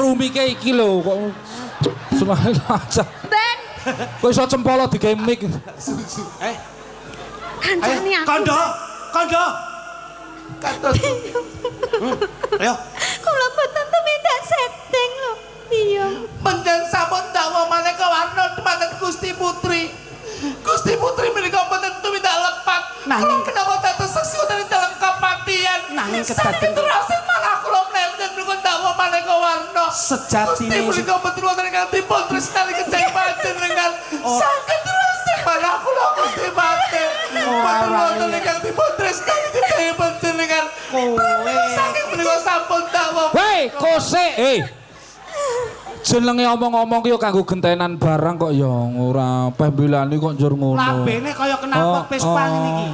rumike iki lho kok seneng aja. Ben. Kok iso cempala digawe mic. Kancane aku. Kondo. Katon. Ayo. Kula boten tumindak setting lho. Iya. Panjenengan sampun dakwa maneka warna dumateng Gusti Putri. Gusti Putri menika boten tumindak lepat. Nanging kenapa dados sesuatu dalam kepatihan? Nanging kedaden terus malah kula mlempet menika dakwa maneka warna. Sejatine Gusti menika boten wonten ingkang dipun tresnani kejawi panjenengan. Saged terus malah kula Gusti Pati. Boten wonten ingkang dipun tresnani kejawi panjenengan. Kowe saking menika sampun dakwa. Hei, kosek. Jenenge omong-omong ki yo kanggo gentenan barang kok ya ora pembelani kok njur ngono. Lambene kaya kenapa Vespa ngene iki.